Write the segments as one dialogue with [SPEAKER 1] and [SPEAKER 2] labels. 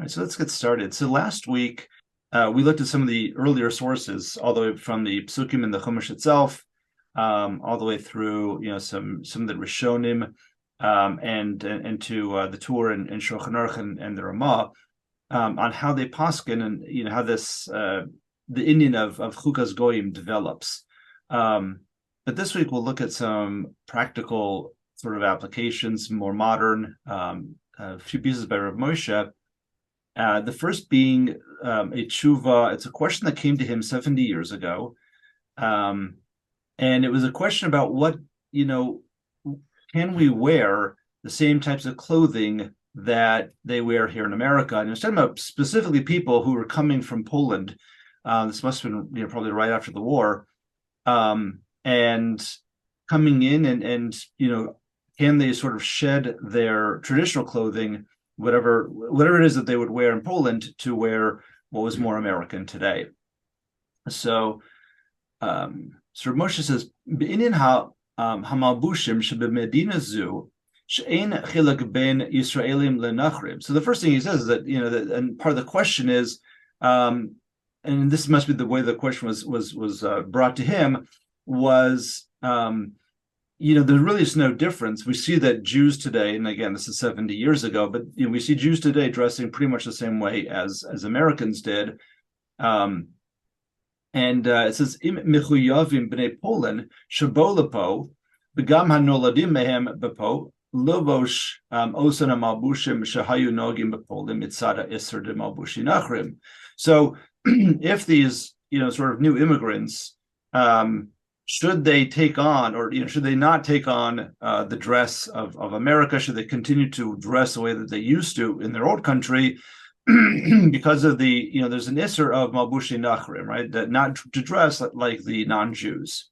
[SPEAKER 1] All right, so let's get started. So last week, we looked at some of the earlier sources, all the way from the Psukim and the Chumash itself, all the way through, some of the Rishonim, and to the Tur and Shulchan Aruch and the Ramah, on how they paskin and how this the Indian of Chukas goyim develops. But this week we'll look at some practical sort of applications, more modern, a few pieces by Reb Moshe. The first being a tshuva. It's a question that came to him 70 years ago. And it was a question about what, can we wear the same types of clothing that they wear here in America? And it's talking about specifically people who were coming from Poland. This must have been probably right after the war. And coming in and can they sort of shed their traditional clothing, whatever it is that they would wear in Poland, to wear what was more American today. So Reb Moshe says, "B'inyan hamalbushim shebemedina zu she'ein chilek ben Yisraelim lenachrim." So the first thing he says is that and part of the question is, and this must be the way the question was brought to him, was there really is no difference. We see that Jews today, and again, this is 70 years ago, but we see Jews today dressing pretty much the same way as Americans did. And it says, "Im michuyavim b'nei Poland shabolapo b'gam hanoladim mehem b'po lobosh osan malbushim shahayu nogim b'polim mitzada iser de malbushi nachrim." So, if these sort of new immigrants, should they take on, or should they not take on the dress of America? Should they continue to dress the way that they used to in their old country? Because of the there's an isser of malbushi nachrim, right? That not to dress like the non-Jews.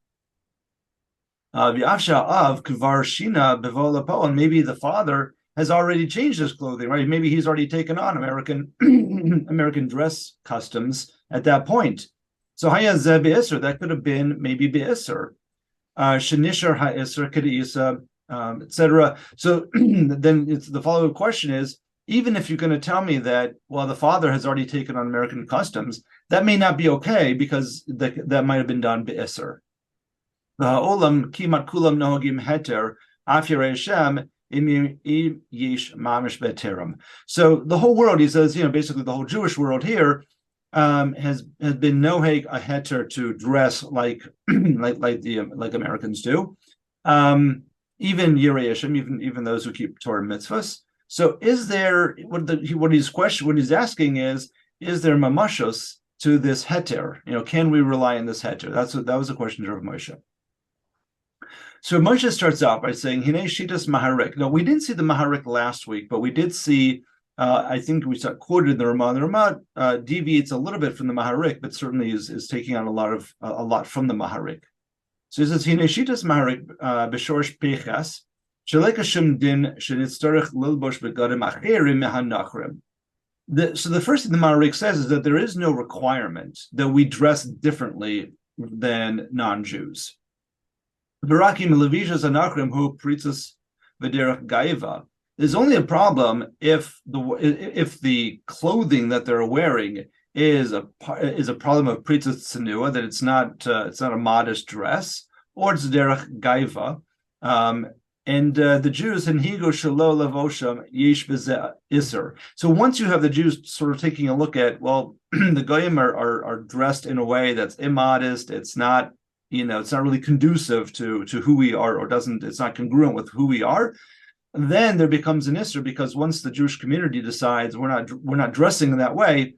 [SPEAKER 1] V'afsha av kvar shina bevolapo, and maybe the father has already changed his clothing, right? Maybe he's already taken on American dress customs at that point. So hayaz be'isr, that could have been maybe be'isr, shenishar ha'isr kedisa, etc. So then the follow-up question is, even if you're going to tell me that, well, the father has already taken on American customs, that may not be okay, because that might have been done be'isr. Olam kimat kulam nohagim heter af yirei Hashem im yesh mamish be'terim. So the whole world, he says, basically the whole Jewish world here, has been noheg a heter to dress like Americans do, even Yirei Hashem, even those who keep Torah mitzvahs. So is there what he's asking is there mamashos to this heter? Can we rely on this heter? That was a question to Reb Moshe. So Moshe starts out by saying, "Hinei shitas maharik." Now, we didn't see the maharik last week, but we did see. I think we quoted in the Ramah. The Ramah deviates a little bit from the Maharik, but certainly is taking on a lot from the Maharik. So he says, "Hine shitas Maharik b'shorish pechas sheleka shum din shenitztorich lilbosh begadim acherim mehanachrim." So the first thing the Maharik says is that there is no requirement that we dress differently than non-Jews. Barakim levishas anachrim hu pritzas v'derech gaiva. There's only a problem if the clothing that they're wearing is a problem of pritzas tzenua, that it's not a modest dress, or it's derech gaiva. And the Jews hinhigu shelo levosham yesh b'zeh iser. So once you have the Jews sort of taking a look at, well, the goyim are dressed in a way that's immodest. It's not it's not really conducive to who we are, or it's not congruent with who we are. Then there becomes an issur, because once the Jewish community decides we're not dressing in that way,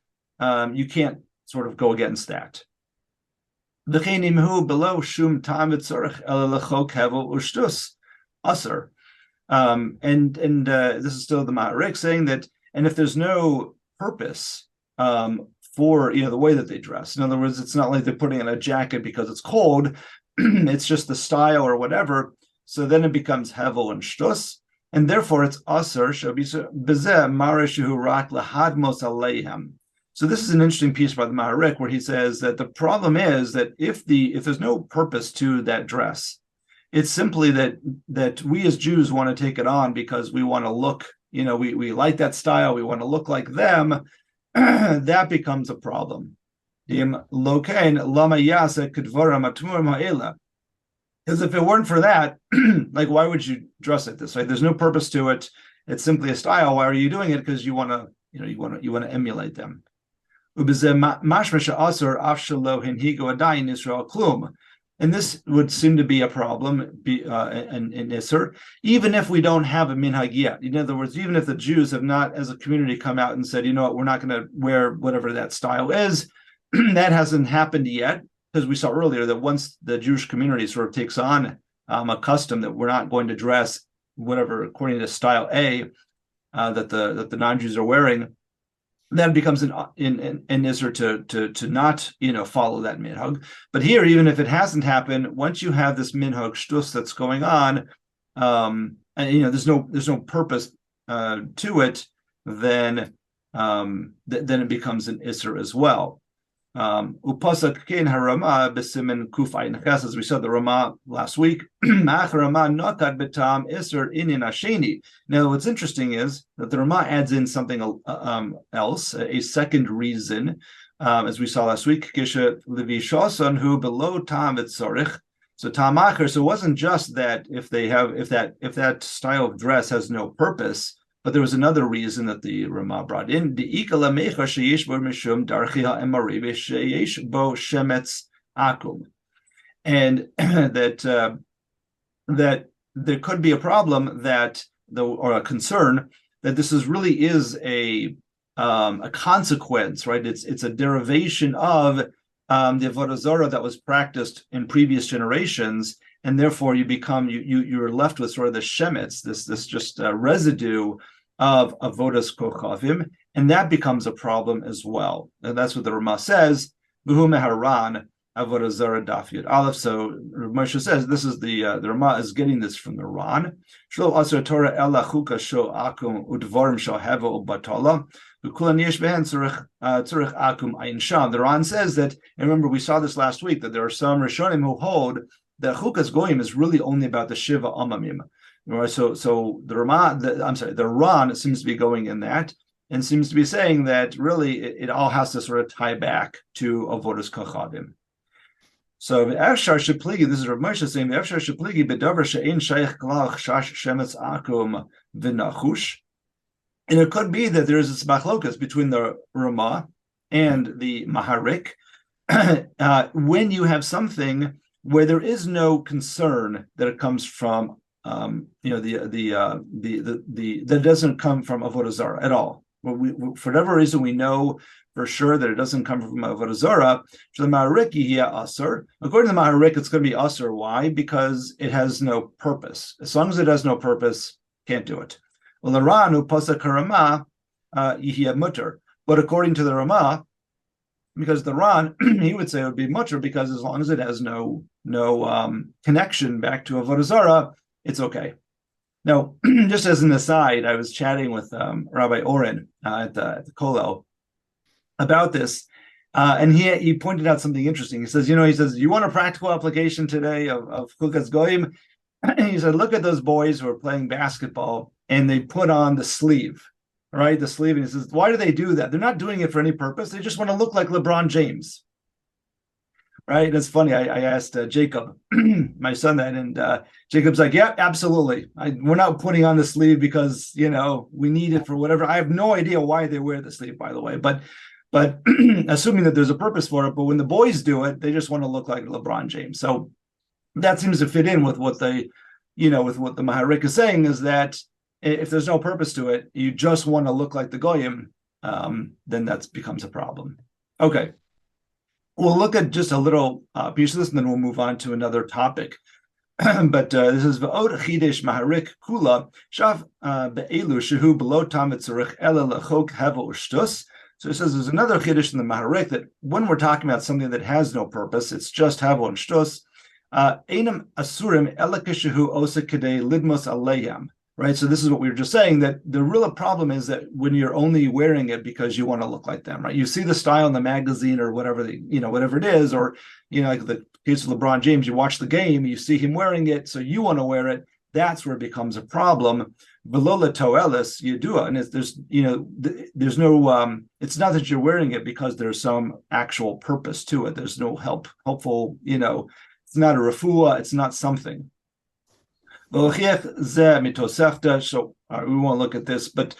[SPEAKER 1] you can't sort of go against that. Below shum tam v'tzorich ela lechok hevel ushtus aser. And this is still the Maharik saying that, and if there's no purpose for the way that they dress, in other words, it's not like they're putting on a jacket because it's cold, it's just the style or whatever. So then it becomes hevel and shtus. And therefore, it's aser bezeh mareshu rak lahadmos aleihem. So this is an interesting piece by the Maharik, where he says that the problem is that if there's no purpose to that dress, it's simply that we as Jews want to take it on because we want to look we like that style, we want to look like them, that becomes a problem. Because if it weren't for that, like, why would you dress like this? Right? There's no purpose to it. It's simply a style. Why are you doing it? Because you want to, you want to emulate them. And this would seem to be a problem in Isser, even if we don't have a minhag yet. In other words, even if the Jews have not, as a community, come out and said, we're not going to wear whatever that style is, that hasn't happened yet, because we saw earlier that once the Jewish community sort of takes on a custom that we're not going to dress whatever according to style A that the non-Jews are wearing, then becomes in Isser to not follow that minhag. But here, even if it hasn't happened, once you have this minhag shtus that's going on, and there's no purpose to it, then it becomes an Isser as well. Upasak kein harama besimin kufay nakas, as we said the Rama last week. Rama notad betam iser inin asheni. Now, what's interesting is that the Rama adds in something else, a second reason, as we saw last week. Kisha levi shoson hu below tam etzorich. So tamacher. So it wasn't just that if that style of dress has no purpose. But there was another reason that the Rama brought in. And that there could be a problem or a concern that this is a consequence, right? It's a derivation of the avodah zarah that was practiced in previous generations, and therefore you're left with sort of the shemetz, this just residue of avodas kochavim, and that becomes a problem as well. And that's what the Rama says. V'hu meharan avodah zarah daf yud aleph. So Reb Moshe says this is the Rama is getting this from the Ran. Shlo asur Torah ela chukas sho akum udvarim shal heva ubatala. The Ran says that, and remember we saw this last week, that there are some Rishonim who hold that Chukas goyim is really only about the Shiva Amamim. Right? So the Ran seems to be going in that, and seems to be saying that really it all has to sort of tie back to Avodas Kochavim. So Efshar Shepligi, this is Reb Moshe saying, Efshar Shepligi bedavar she'ein shaykh klal chash shemetz akum v'nachush. And it could be that there is this machlokas between the Rama and the Maharik when you have something where there is no concern that it comes from, that doesn't come from avodah zarah at all. For whatever reason, we know for sure that it doesn't come from avodah zarah. So the Maharik here asur. According to the Maharik, it's going to be asur. Why? Because it has no purpose. As long as it has no purpose, can't do it. Well, the Ranu pasak Rama yihya mutter, but according to the Rama, because the Ran he would say it would be mutter because as long as it has no connection back to avodah zarah, it's okay. Now, just as an aside, I was chatting with Rabbi Oren at the Kollel about this, and he pointed out something interesting. He says, you want a practical application today of Chukas goyim? And he said, look at those boys who are playing basketball and they put on the sleeve, right? The sleeve. And he says, why do they do that? They're not doing it for any purpose. They just want to look like LeBron James, right? That's funny. I asked Jacob, my son, that, and Jacob's like, yeah, absolutely. We're not putting on the sleeve because, we need it for whatever. I have no idea why they wear the sleeve, by the way, but assuming that there's a purpose for it. But when the boys do it, they just want to look like LeBron James. So that seems to fit in with what with what the Maharik is saying, is that if there's no purpose to it, you just want to look like the goyim, then that becomes a problem. Okay, we'll look at just a little piece of this, and then we'll move on to another topic. But this is V'od Chidesh Maharik Kula Shav Be'elu Shehu Below Tam Etzorich Ela Lechok Heva Ushtus. So it says there's another Chiddush in the Maharik that when we're talking about something that has no purpose, it's just Heva and Shtus. Einam asurim elakeshehu osa kedei lidmos aleyam. Right. So this is what we were just saying, that the real problem is that when you're only wearing it because you want to look like them, right? You see the style in the magazine or whatever whatever it is, or like the case of LeBron James, you watch the game, you see him wearing it, so you want to wear it. That's where it becomes a problem. Velola toelis yedua, and there's no it's not that you're wearing it because there's some actual purpose to it. There's no helpful, it's not a refuah, it's not something. So we won't look at this, but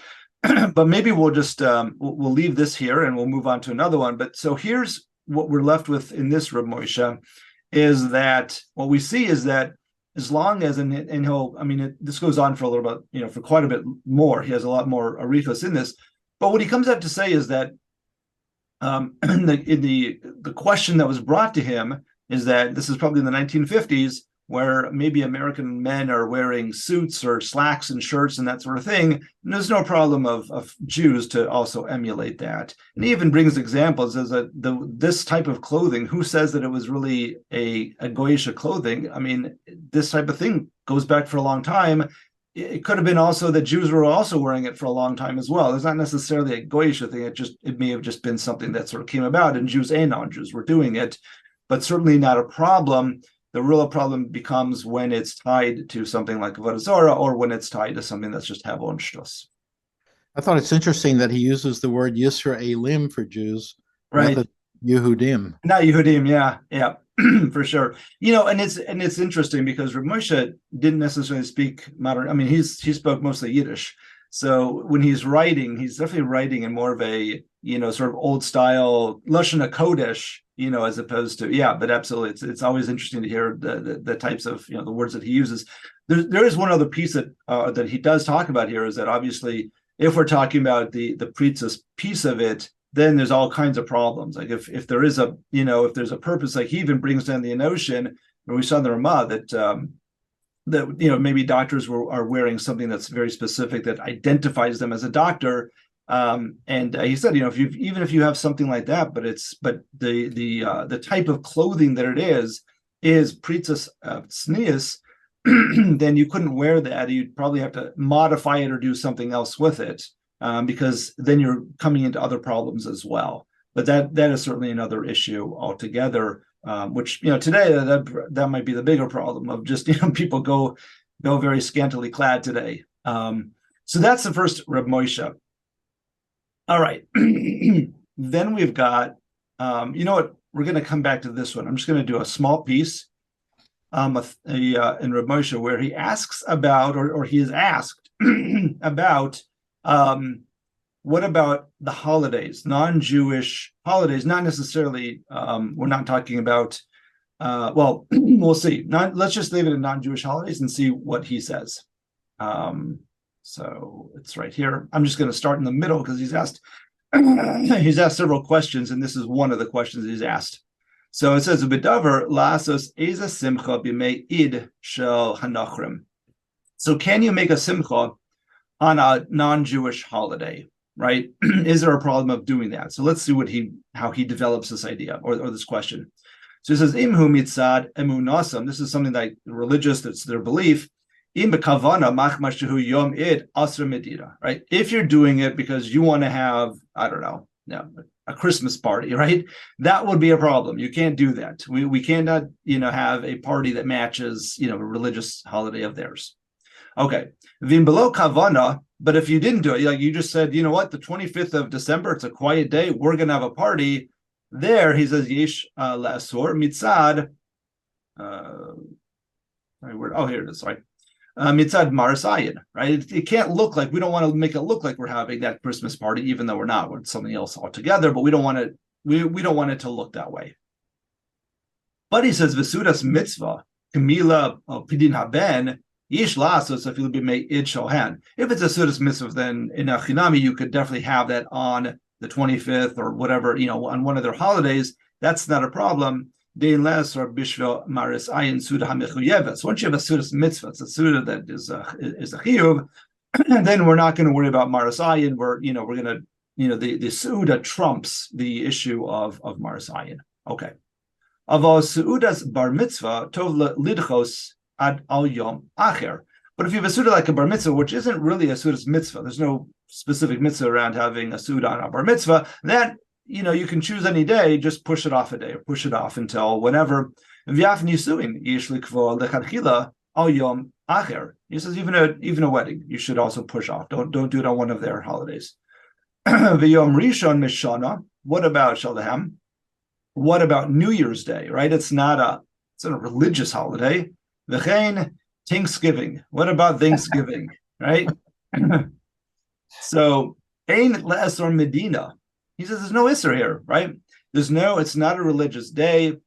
[SPEAKER 1] maybe we'll just we'll leave this here and we'll move on to another one. But so here's what we're left with in this Reb Moshe, is that what we see is that as long as, and he'll, this goes on for a little bit, for quite a bit more. He has a lot more arichos in this. But what he comes out to say is that the question that was brought to him is that this is probably in the 1950s, where maybe American men are wearing suits or slacks and shirts and that sort of thing. And there's no problem of Jews to also emulate that. And he even brings examples as this type of clothing, who says that it was really a goyish clothing? This type of thing goes back for a long time. It could have been also that Jews were also wearing it for a long time as well. It's not necessarily a goyish thing. It may have just been something that sort of came about, and Jews and non-Jews were doing it, but certainly not a problem. The real problem becomes when it's tied to something like Avodah Zarah, or when it's tied to something that's just Havon Shtus.
[SPEAKER 2] I thought it's interesting that he uses the word Yisraelim for Jews,
[SPEAKER 1] right?
[SPEAKER 2] Rather than Yehudim.
[SPEAKER 1] Not Yehudim, yeah, for sure. And it's interesting because Reb Moshe didn't necessarily speak modern. He spoke mostly Yiddish. So when he's writing, he's definitely writing in more of a sort of old style Lashon HaKodesh, as opposed to, but absolutely, it's always interesting to hear the types of the words that he uses. There is one other piece that he does talk about here, is that obviously if we're talking about the Pritzas piece of it, then there's all kinds of problems. Like if there is if there's a purpose, like he even brings down the notion, where we saw in the Ramah that maybe doctors are wearing something that's very specific that identifies them as a doctor. And he said, even if you have something like that, but the type of clothing that it is pritzas tznius, then you couldn't wear that. You'd probably have to modify it or do something else with it, because then you're coming into other problems as well. But that is certainly another issue altogether, which today that might be the bigger problem of just people go very scantily clad today. So that's the first Reb Moshe. All right. Then we've got, what? We're going to come back to this one. I'm just going to do a small piece in Reb Moshe, where he asks about, or he is asked about, what about the holidays, non-Jewish holidays? Not necessarily, we're not talking about, we'll see. Let's just leave it in non-Jewish holidays and see what he says. So it's right here. I'm just going to start in the middle because he's asked several questions, and this is one of the questions he's asked. So it says, "B'davar lasos eza simcha b'mei id shel hanachrim." So can you make a simcha on a non-Jewish holiday? Right? Is there a problem of doing that? So let's see how he develops this idea or this question. So he says, "Imhu mitzad emunasam." This is something that religious, that's their belief. Right? If you're doing it because you want to have, a Christmas party, right? That would be a problem. You can't do that. We cannot, have a party that matches, a religious holiday of theirs. Okay. Vim below kavana, but if you didn't do it, like you just said, the 25th of December, it's a quiet day, we're gonna have a party. There, he says, Yesh lasur mitzad. Here it is. Sorry. Mitzad Marasayan, right? It can't look like, we don't want to make it look like we're having that Christmas party, even though we're not. We're something else altogether, but we don't want it. We don't want it to look that way. But he says Vesudas mitzvah Kamila Pidin Haben Yish Lasos if you'll be made id shohan. If it's a Sudas mitzvah, then in a chinami you could definitely have that on the 25th or whatever, on one of their holidays. That's not a problem. Unless or bishvil maris ayin suda hamichuyevet. So once you have a sudas mitzvah, it's a suda that is a chiyuv, and then we're not going to worry about maris ayin. We're going to the suda trumps the issue of maris ayin. Okay. Aval suudas bar mitzvah tov lidchos ad al yom acher. But if you have a suda like a bar mitzvah, which isn't really a sudas mitzvah, there's no specific mitzvah around having a suda on a bar mitzvah, then you can choose any day, just push it off a day or push it off until whenever. Okay. acher. He says even a wedding you should also push off. Don't do it on one of their holidays. V'yom Rishon Mishana. What about Shalom? What about New Year's Day? Right? It's not a religious holiday. V'chein Thanksgiving. What about Thanksgiving? Right? So Ein le'esor Medina. He says there's no isser here, right? It's not a religious day.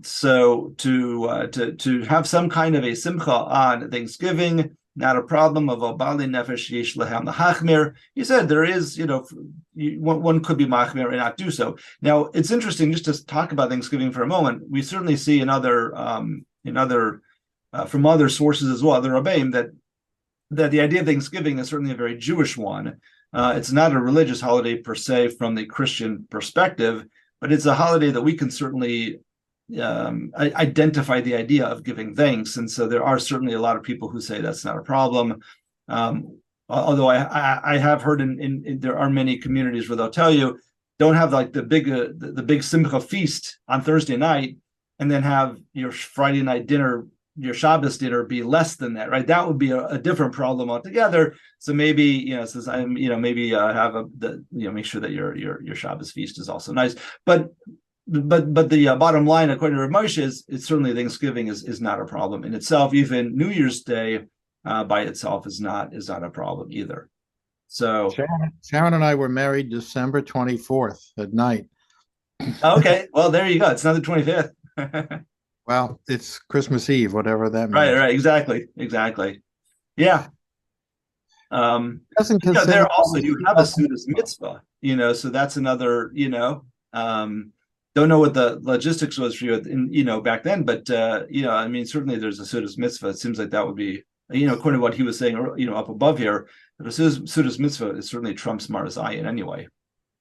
[SPEAKER 1] So to have some kind of a simcha on Thanksgiving, not a problem. Of Obali Nefesh Yesh Lehem Hachmir. He said there is, one could be machmir and not do so. Now it's interesting just to talk about Thanksgiving for a moment. We certainly see in other from other sources as well, the Rabbeim, that the idea of Thanksgiving is certainly a very Jewish one. It's not a religious holiday per se from the Christian perspective, but it's a holiday that we can certainly identify the idea of giving thanks. And so there are certainly a lot of people who say that's not a problem. Although I have heard in there are many communities where they'll tell you, don't have like the big simcha feast on Thursday night and then have your Friday night dinner, your Shabbos dinner be less than that, right? That would be a different problem altogether. So maybe, says I'm, maybe have make sure that your Shabbos feast is also nice. But the bottom line, according to Reb Moshe, is it's certainly Thanksgiving is not a problem in itself. Even New Year's Day by itself is not a problem either. So
[SPEAKER 2] Sharon and I were married December 24th at night.
[SPEAKER 1] Okay, well there you go. It's not the 25th.
[SPEAKER 2] Well, it's Christmas Eve, whatever that means.
[SPEAKER 1] Right, exactly. Yeah. There also you have a Sudas mitzvah, so that's another, don't know what the logistics was for you back then, but certainly there's a Sudas mitzvah. It seems like that would be, according to what he was saying, up above here, that a Sudas mitzvah is certainly trumps Marzayin anyway.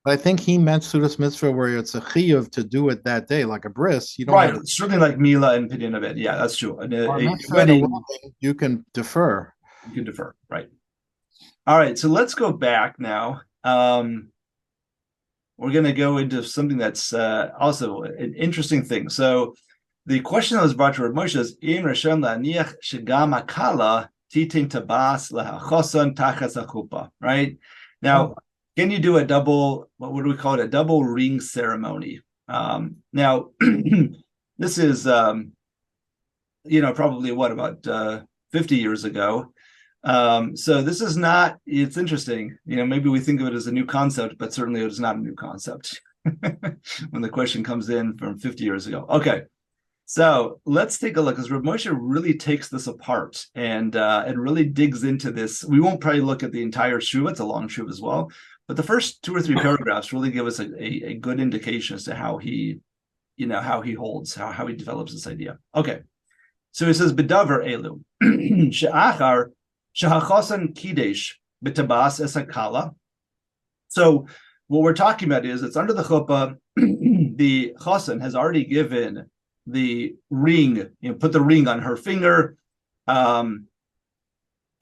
[SPEAKER 2] But I think he meant Sudas mitzvah where it's a chiyuv to do it that day, like a bris. You don't
[SPEAKER 1] right, certainly like Mila and Pidyon of it. Yeah, that's true. And a
[SPEAKER 2] wedding, you can defer.
[SPEAKER 1] You can defer, right? All right, so let's go back now. We're going to go into something that's also an interesting thing. So the question that was brought to Reb Moshe is, "In Rishon la'aniach shegam akala titin tabas lehachosan tachas achupa." Right now, can you do a double? What do we call it? A double ring ceremony. Now, this is probably about 50 years ago. So this is not, it's interesting, maybe we think of it as a new concept, but certainly it is not a new concept when the question comes in from 50 years ago. Okay, so let's take a look, because Reb Moshe really takes this apart and really digs into this. We won't probably look at the entire shuv, it's a long shuv as well, but the first 2 or 3 paragraphs really give us a good indication as to how he holds, how he develops this idea. Okay, so he says, B'davar elu, she'achar Shahachosan Kidesh B'tabas Esakala. So what we're talking about is it's under the chuppah, the chosan has already given the ring, put the ring on her finger, and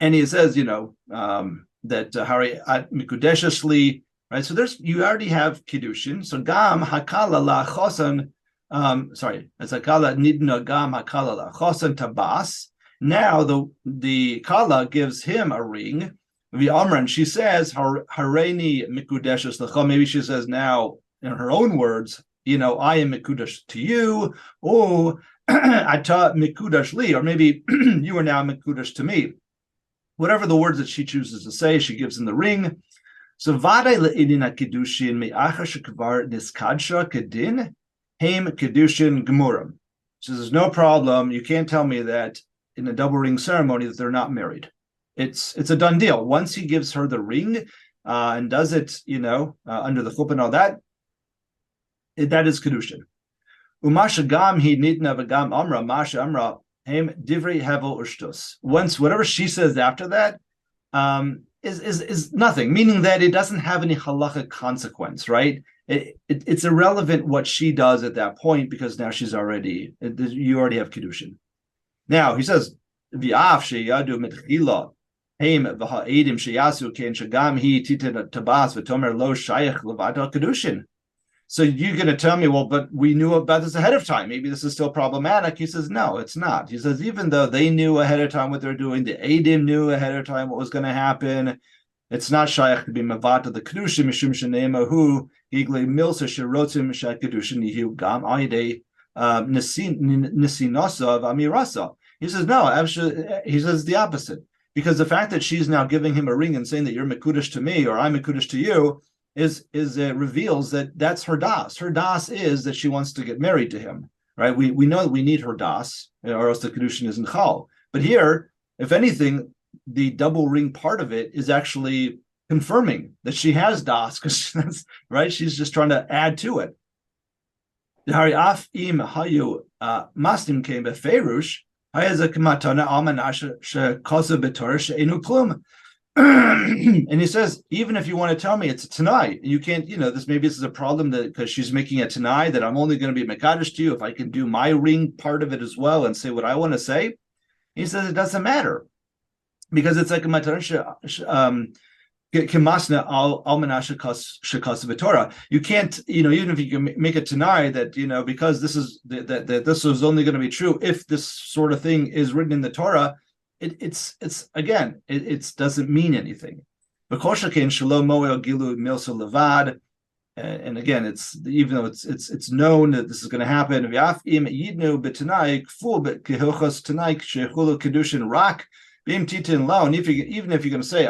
[SPEAKER 1] he says, that Hari at Mikudeshasli, right? So you already have kiddushin. So Gam Hakala La Chosan, Esakala Nidna Gam Hakala La Chosan Tabas. Now the Kala gives him a ring. V'amran, she says, Hareini mikudeshes lecha. Maybe she says now in her own words, I am mikudesh to you. Oh, ata mikudesh li, or maybe you are now mikudesh to me. Whatever the words that she chooses to say, she gives him the ring. So vadai le'idin kedushin me'achar shekvar niskadsha kedin heim kedushin gemurim. She says, no problem. You can't tell me that in a double ring ceremony that they're not married. It's a done deal. Once he gives her the ring and does it, under the chuppah and all that, that is kedushin. Umasha gam he nitna v'gam amra masha amra hem divrei hevel ushtus. Once whatever she says after that is nothing, meaning that it doesn't have any halacha consequence, right? It's irrelevant what she does at that point because now you already have kedushin. Now he says, "V'af sheyadu mitchila heim v'ha'edim sheyasu kein shagam hi titin tabas v'tomer lo shayach levada kedushin." So you're going to tell me, well, but we knew about this ahead of time. Maybe this is still problematic. He says, no, it's not. He says, even though they knew ahead of time what they're doing, the Adim knew ahead of time what was going to happen. It's not shaykh to be mavata the kedusha mishum shenema hu igle milsa sherotzim shat kedusha nihu gam aide nisinosa of amirasa. He says, no, actually, he says the opposite. Because the fact that she's now giving him a ring and saying that you're mekudesh to me or I'm mekudesh to you is reveals that that's her das. Her das is that she wants to get married to him, right? We know that we need her das, or else the kedushin isn't chal. But here, if anything, the double ring part of it is actually confirming that she has das, because that's right. She's just trying to add to it. Mastim came beferush. And he says, even if you want to tell me it's a Tanai, you can't, this is a problem that because she's making a Tanai that I'm only going to be Mekadosh to you if I can do my ring part of it as well and say what I want to say. He says it doesn't matter because it's like a Matarsha Kimasna al Almanasha Shekas Vitora. You can't, even if you can make a Tanai that, because this is that this was only going to be true if this sort of thing is written in the Torah. It doesn't mean anything. And again, it's even though it's known that this is going to happen. And even if you're going to say,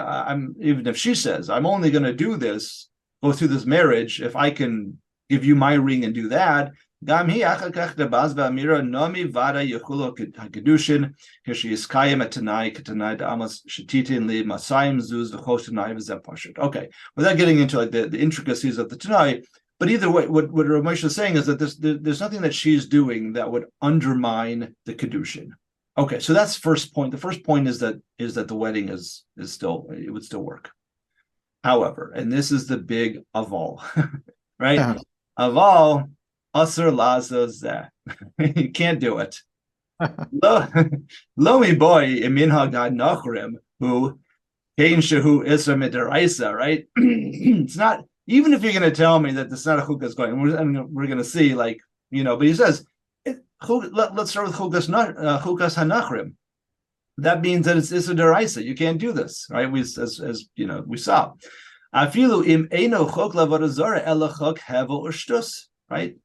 [SPEAKER 1] even if she says, I'm only going to do this, go through this marriage, if I can give you my ring and do that. So he's using a different okay, without getting into like the intricacies of the Tanai, but either way, what Reb Moshe is saying is that there's nothing that she's doing that would undermine the kedushin. Okay, so that's first point. The first point is that the wedding is still, it would still work. However, and this is the big aval, right? Aval. Asr laza you can't do it. Lomi boy iminha gad nachrim who kain shehu isra midaraisa, right? It's not, even if you're going to tell me that this is not a chukas goyim, we're going to see, like, but he says, let's start with chukas hanachrim. That means that it's isra deraisa. You can't do this, right? We we saw. Afilu im eino chok lavodah zara ela chok hevel ushtus, right?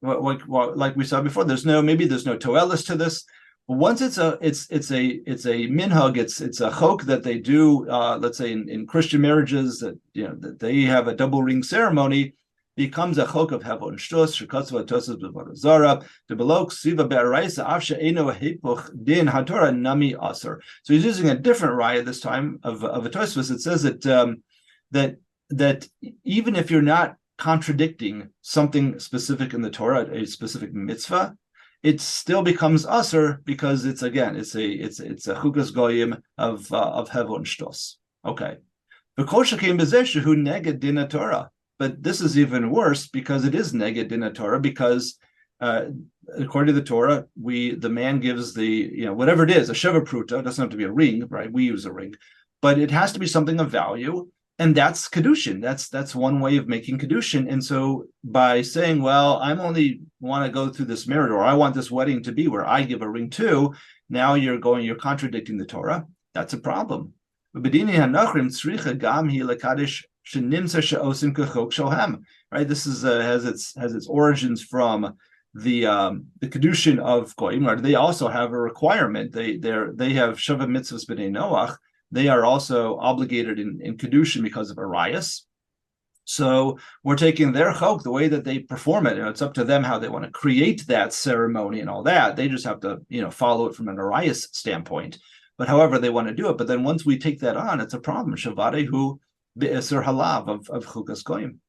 [SPEAKER 1] Like we saw before, there's no toelis to this. But once it's a minhag, it's a chok that they do. Let's say in Christian marriages that that they have a double ring ceremony, becomes a chok of hevel and shtus shekatzva tosas b'vodah zara the below siva be'araisa afsha eno hepuch din hatorah nami aser. So he's using a different raya this time of a tosfos. It says that even if you're not contradicting something specific in the Torah, a specific mitzvah, it still becomes aser because it's a chukas goyim of hevel and shtos. Okay, but this is even worse because it is neged din Torah because according to the Torah, the man gives the whatever it is, a sheva pruta. It doesn't have to be a ring, right? We use a ring, but it has to be something of value. And that's kedushin. That's one way of making kedushin. And so by saying, well, I'm only want to go through this marriage, or I want this wedding to be where I give a ring to, now you're contradicting the Torah. That's a problem. Right? This is has its origins from the kedushin of goyim. They also have a requirement. They have shava mitzvahs b'nei Noach. They are also obligated in kedushin because of arayas. So we're taking their chok, the way that they perform it. It's up to them how they want to create that ceremony and all that. They just have to, follow it from an arayas standpoint. But however they want to do it. But then once we take that on, it's a problem. Shavadehu be'eser halav of chukas goyim.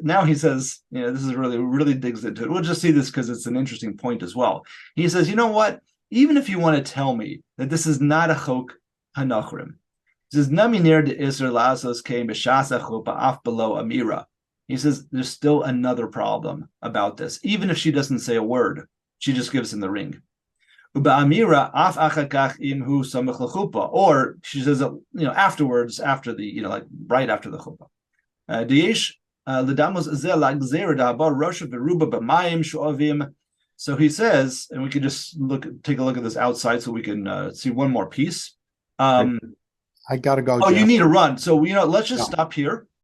[SPEAKER 1] Now he says, this is really digs into it. We'll just see this because it's an interesting point as well. He says, you know what? Even if you want to tell me that this is not a chok hanachrim, he says naminir de iser lazos came b'shasa chupa af below amira. He says there's still another problem about this. Even if she doesn't say a word, she just gives him the ring. Uba amira af achakach imhu samach lechupa, or she says afterwards, after the like right after the chuppah. Diyesh L'damos zeh lagzer da'abar rosha v'ruba b'mayim shu'avim. So he says, and we can just take a look at this outside so we can see one more piece.
[SPEAKER 2] I gotta go.
[SPEAKER 1] Oh,
[SPEAKER 2] Jeff.
[SPEAKER 1] you need to run. So let's just stop here.